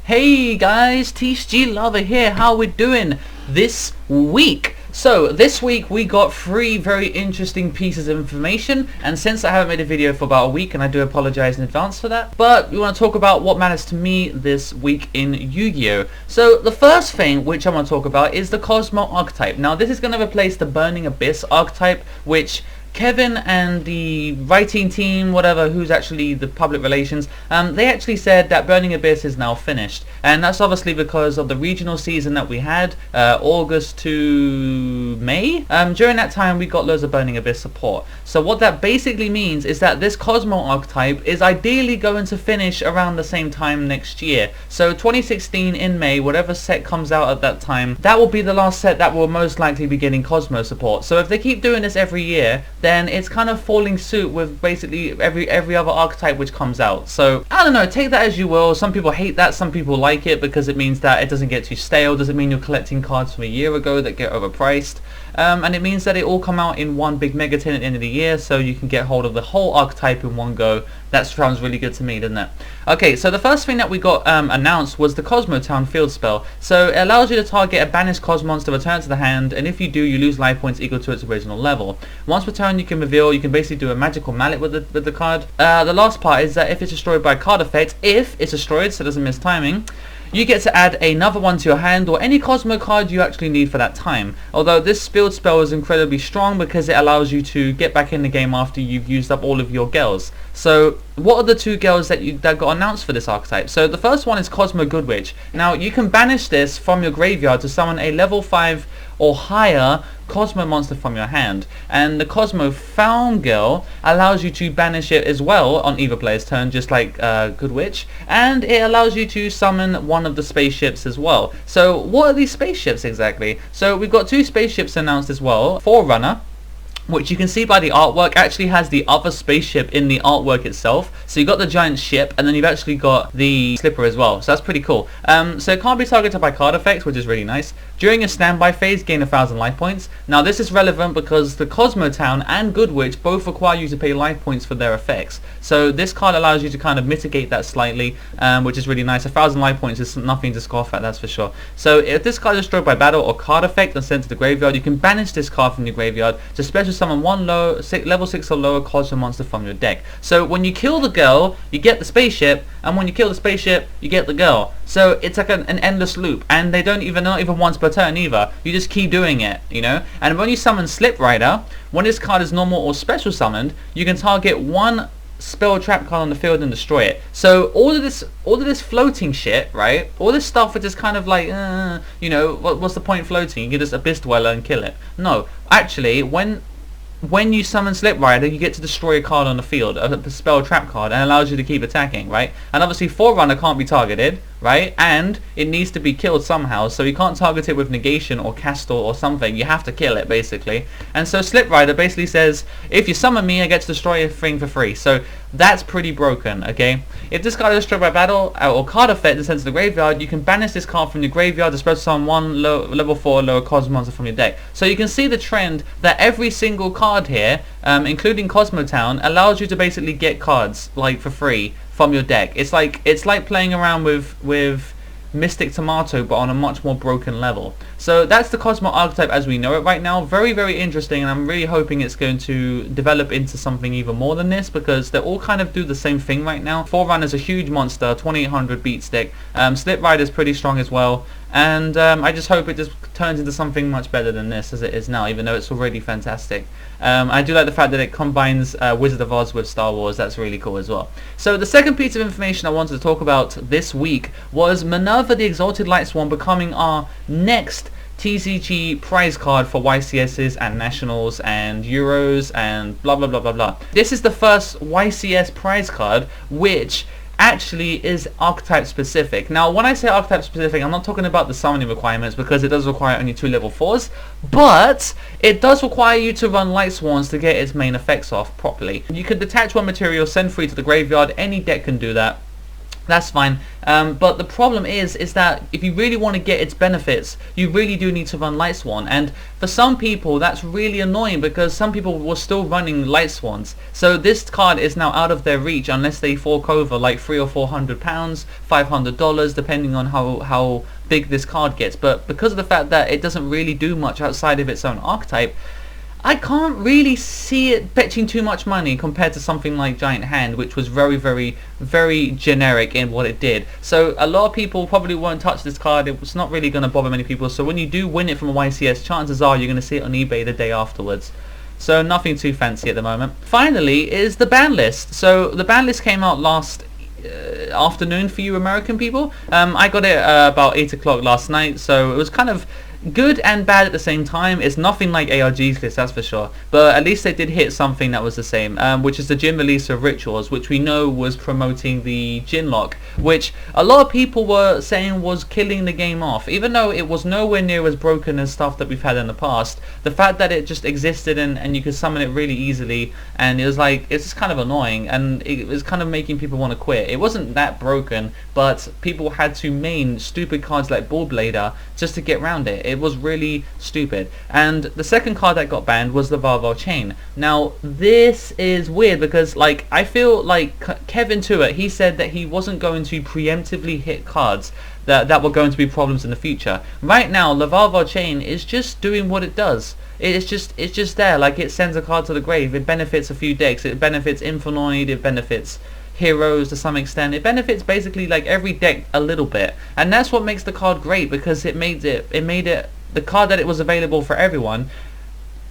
Hey guys, Thetcglover here. How we doing this week? So this week we got 3 very interesting pieces of information, and since I haven't made a video for about a week, and I do apologize in advance for that, but we want to talk about what matters to me this week in Yu-Gi-Oh! So the first thing which I want to talk about is the Kosmos archetype. Now this is going to replace the Burning Abyss archetype, which Kevin and the writing team, whatever, who's actually the public relations, they actually said that Burning Abyss is now finished, and that's obviously because of the regional season that we had, August to May. During that time we got loads of Burning Abyss support. So what that basically means is that this Kosmos archetype is ideally going to finish around the same time next year. So 2016 in May, whatever set comes out at that time, that will be the last set that will most likely be getting Kosmos support. So if they keep doing this every year, then it's kind of falling suit with basically every other archetype which comes out. So I don't know, take that as you will. Some people hate that, some people like it because it means that it doesn't get too stale, doesn't mean you're collecting cards from a year ago that get overpriced, and it means that it all come out in one big mega tin at the end of the year, so you can get hold of the whole archetype in one go. That sounds really good to me, doesn't it? Okay, so the first thing that we got announced was the Kosmos Town field spell. So it allows you to target a banished Cos monster, return it to the hand, and if you do, you lose life points equal to its original level. Once returned, you can reveal, you can basically do a magical mallet with the card. The last part is that if it's destroyed by a card effect, if it's destroyed, so it doesn't miss timing, you get to add another one to your hand or any Cosmo card you actually need for that time. Although this field spell is incredibly strong because it allows you to get back in the game after you've used up all of your girls. So what are the 2 girls that got announced for this archetype? So the first one is Cosmo Goodwitch. Now you can banish this from your graveyard to summon a level 5 or higher Cosmo monster from your hand, and the Cosmo Found Girl allows you to banish it as well on either player's turn, just like Goodwitch, and it allows you to summon one of the spaceships as well. So what are these spaceships exactly? So we've got 2 spaceships announced as well. Forerunner, which you can see by the artwork, actually has the other spaceship in the artwork itself. So you've got the giant ship, and then you've actually got the slipper as well. So that's pretty cool. So it can't be targeted by card effects, which is really nice. During a standby phase, gain 1,000 life points. Now this is relevant because the Cosmo Town and Goodwitch both require you to pay life points for their effects. So this card allows you to kind of mitigate that slightly, which is really nice. 1,000 life points is nothing to scoff at, that's for sure. So if this card is destroyed by battle or card effect and sent to the graveyard, you can banish this card from your graveyard to special summon one level 6 or lower Cosmo monster from your deck. So when you kill the girl, you get the spaceship, and when you kill the spaceship, you get the girl. So it's like an endless loop, and they don't even, not even once per turn either. You just keep doing it, you know. And when you summon Slip Rider, when this card is normal or special summoned, you can target one spell trap card on the field and destroy it. So all of this floating shit, right? All this stuff which is kind of like, you know, what's the point floating? You can just Abyss Dweller and kill it. No, actually, when you summon Slip Rider, you get to destroy a card on the field, a spell trap card, and allows you to keep attacking, right? And obviously Forerunner can't be targeted, right? And it needs to be killed somehow, so you can't target it with negation or castle or something. You have to kill it, basically. And so Slip Rider basically says, if you summon me, I get to destroy a thing for free. So that's pretty broken, okay? If this card is destroyed by battle or card effect and sent to the graveyard, you can banish this card from your graveyard to special summon one level 4 lower Cosmo monster from your deck. So you can see the trend that every single card here, including Cosmo Town, allows you to basically get cards like for free from your deck. It's like playing around with Mystic Tomato, but on a much more broken level. So that's the Kosmos archetype as we know it right now. Very, very interesting, and I'm really hoping it's going to develop into something even more than this, because they all kind of do the same thing right now. Forerunner's a huge monster, 2800 beat stick. Slip Rider's pretty strong as well, and I just hope it just turns into something much better than this as it is now, even though it's already fantastic. I do like the fact that it combines Wizard of Oz with Star Wars. That's really cool as well. So the second piece of information I wanted to talk about this week was Minerva the Exalted Light Swan becoming our next TCG prize card for YCSs and Nationals and Euros and blah blah blah blah blah. This is the first YCS prize card which actually is archetype specific. Now when I say archetype specific, I'm not talking about the summoning requirements, because it does require only 2 level 4s, but it does require you to run Light Swans to get its main effects off properly. You can detach one material, send 3 to the graveyard. Any deck can do that. That's fine, but the problem is that if you really want to get its benefits, you really do need to run Light Swan, and for some people that's really annoying because some people were still running Light Swans. So this card is now out of their reach unless they fork over like £300 or £400, $500, depending on how big this card gets. But because of the fact that it doesn't really do much outside of its own archetype, I can't really see it fetching too much money compared to something like Giant Hand, which was very, very, very generic in what it did. So a lot of people probably won't touch this card. It's not really going to bother many people. So when you do win it from a YCS, chances are you're going to see it on eBay the day afterwards. So nothing too fancy at the moment. Finally is the ban list. So the ban list came out last afternoon for you American people. I got it about 8 o'clock last night, so it was kind of good and bad at the same time. It's nothing like ARG's list, that's for sure, but at least they did hit something that was the same, which is the Jin release of Rituals, which we know was promoting the Jin lock, which a lot of people were saying was killing the game off, even though it was nowhere near as broken as stuff that we've had in the past. The fact that it just existed and you could summon it really easily, and it was like, it's just kind of annoying, and it was kind of making people want to quit. It wasn't that broken, but people had to main stupid cards like Ball Blader just to get around it. It was really stupid. And the second card that got banned was the Varvar Chain. Now this is weird because like I feel like Kevin Tuat, he said that he wasn't going to preemptively hit cards that were going to be problems in the future. Right now the Varvar Chain is just doing what it does. It's just there, like it sends a card to the grave. It benefits a few decks. It benefits Infernoid, it benefits heroes to some extent. It benefits basically like every deck a little bit, and that's what makes the card great, because it made it the card that it was available for everyone.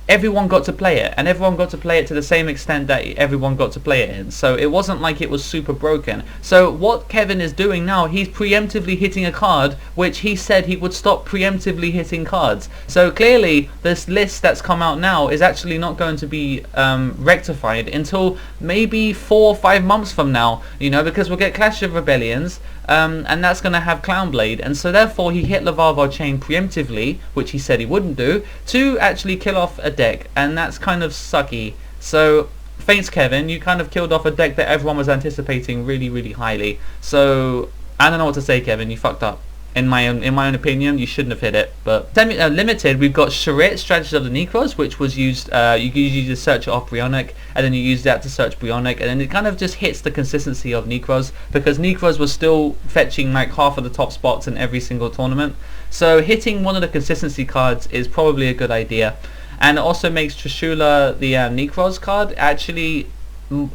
Everyone got to play it, and everyone got to play it to the same extent that everyone got to play it in. So it wasn't like it was super broken. So what Kevin is doing now, he's preemptively hitting a card which he said he would stop preemptively hitting cards. So clearly this list that's come out now is actually not going to be rectified until maybe 4 or 5 months from now, you know, because we'll get Clash of Rebellions, and that's going to have Clownblade, and so therefore he hit the Varvar Chain preemptively, which he said he wouldn't do, to actually kill off a deck, and that's kind of sucky. So thanks Kevin, you kind of killed off a deck that everyone was anticipating really, really highly. So I don't know what to say, Kevin, you fucked up. In my own opinion, you shouldn't have hit it. But limited, we've got Charit, Strategy of the Necros, which was used. You use to search off Brionic, and then you use that to search Brionic, and then it kind of just hits the consistency of Necros, because Necros was still fetching like half of the top spots in every single tournament. So hitting one of the consistency cards is probably a good idea, and it also makes Trishula, the Necros card, actually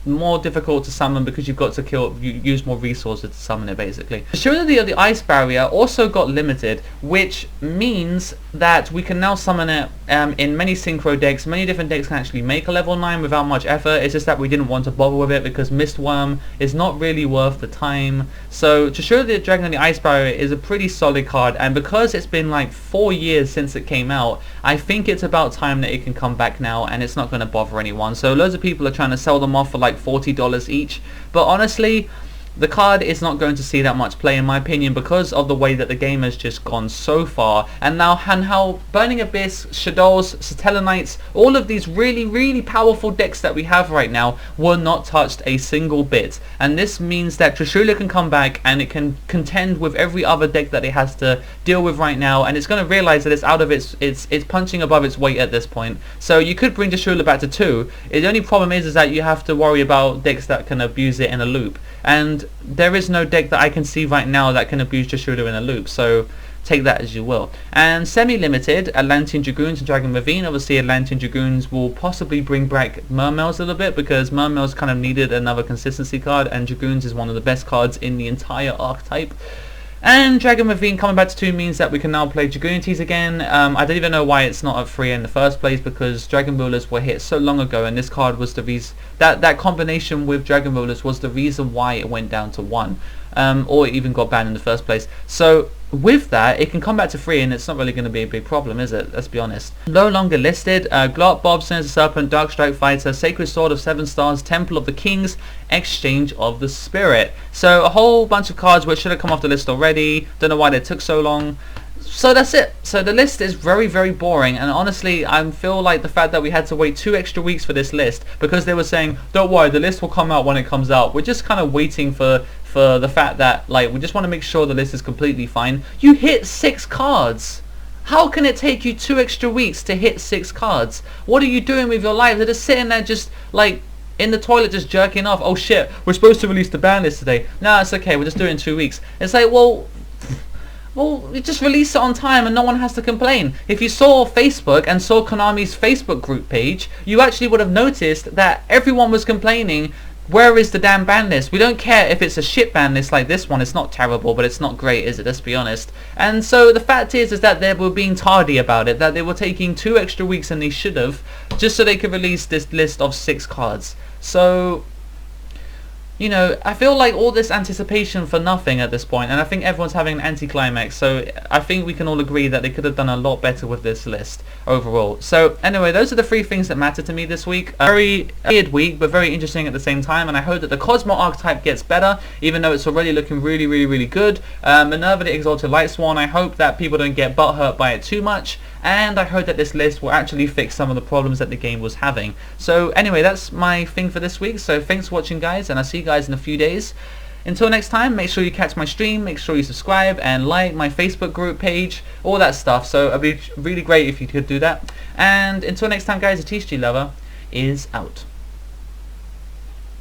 more difficult to summon, because you've got to use more resources to summon it basically. Surely the Ice Barrier also got limited, which means that we can now summon it in many synchro decks. Many different decks can actually make a level 9 without much effort. It's just that we didn't want to bother with it because Mistworm is not really worth the time. So Trishula the Dragon of the Ice Barrier is a pretty solid card, and because it's been like 4 years since it came out, I think it's about time that it can come back now, and it's not going to bother anyone. So loads of people are trying to sell them off for like $40 each, but honestly the card is not going to see that much play in my opinion, because of the way that the game has just gone so far, and how Burning Abyss, Shadows, Satellanites, all of these really, really powerful decks that we have right now were not touched a single bit. And this means that Trishula can come back and it can contend with every other deck that it has to deal with right now, and it's going to realize that it's out of it's punching above its weight at this point. So you could bring Trishula back to 2. The only problem is that you have to worry about decks that can abuse it in a loop, and there is no deck that I can see right now that can abuse Trishula in a loop, so take that as you will. And semi-limited, Atlantean Dragoons and Dragon Ravine. Obviously Atlantean Dragoons will possibly bring back Mermails a little bit, because Mermails kind of needed another consistency card, and Dragoons is one of the best cards in the entire archetype. And Dragon Ravine coming back to 2 means that we can now play Dragoonities again. I don't even know why it's not at 3 in the first place, because Dragon Rulers were hit so long ago, and this card was the reason that combination with Dragon Rulers was the reason why it went down to 1, or it even got banned in the first place. So with that, it can come back to 3, and it's not really going to be a big problem, is it? Let's be honest. No longer listed, Glot, Bob, Sinister Serpent, Dark Strike Fighter, Sacred Sword of 7 Stars, Temple of the Kings, Exchange of the Spirit. So a whole bunch of cards which should have come off the list already. Don't know why they took so long. So that's it. So the list is very, very boring, and honestly I feel like the fact that we had to wait 2 extra weeks for this list, because they were saying don't worry, the list will come out when it comes out. We're just kind of waiting for for the fact that, like, we just want to make sure the list is completely fine. You hit 6 cards. How can it take you 2 extra weeks to hit 6 cards? What are you doing with your life? They're just sitting there just, like, in the toilet just jerking off. Oh shit, we're supposed to release the ban list today. No, it's okay, we'll just do it in 2 weeks. It's like, well, you just release it on time and no one has to complain. If you saw Facebook and saw Konami's Facebook group page, you actually would have noticed that everyone was complaining, where is the damn ban list? We don't care if it's a shit ban list like this one. It's not terrible, but it's not great, is it? Let's be honest. And so the fact is that they were being tardy about it, that they were taking 2 extra weeks than they should have, just so they could release this list of 6 cards. So, you know, I feel like all this anticipation for nothing at this point, and I think everyone's having an anticlimax, so I think we can all agree that they could have done a lot better with this list overall. So anyway, those are the 3 things that matter to me this week. A very weird week, but very interesting at the same time, and I hope that the Cosmo archetype gets better, even though it's already looking really, really, really good. Minerva the Exalted Lightsworn, I hope that people don't get butthurt by it too much, and I hope that this list will actually fix some of the problems that the game was having. So anyway, that's my thing for this week, so thanks for watching, guys, and I'll see you guys in a few days. Until next time, make sure you catch my stream, make sure you subscribe and like my Facebook group page, all that stuff. So it'd be really great if you could do that. And until next time, guys, the Thetcglover is out.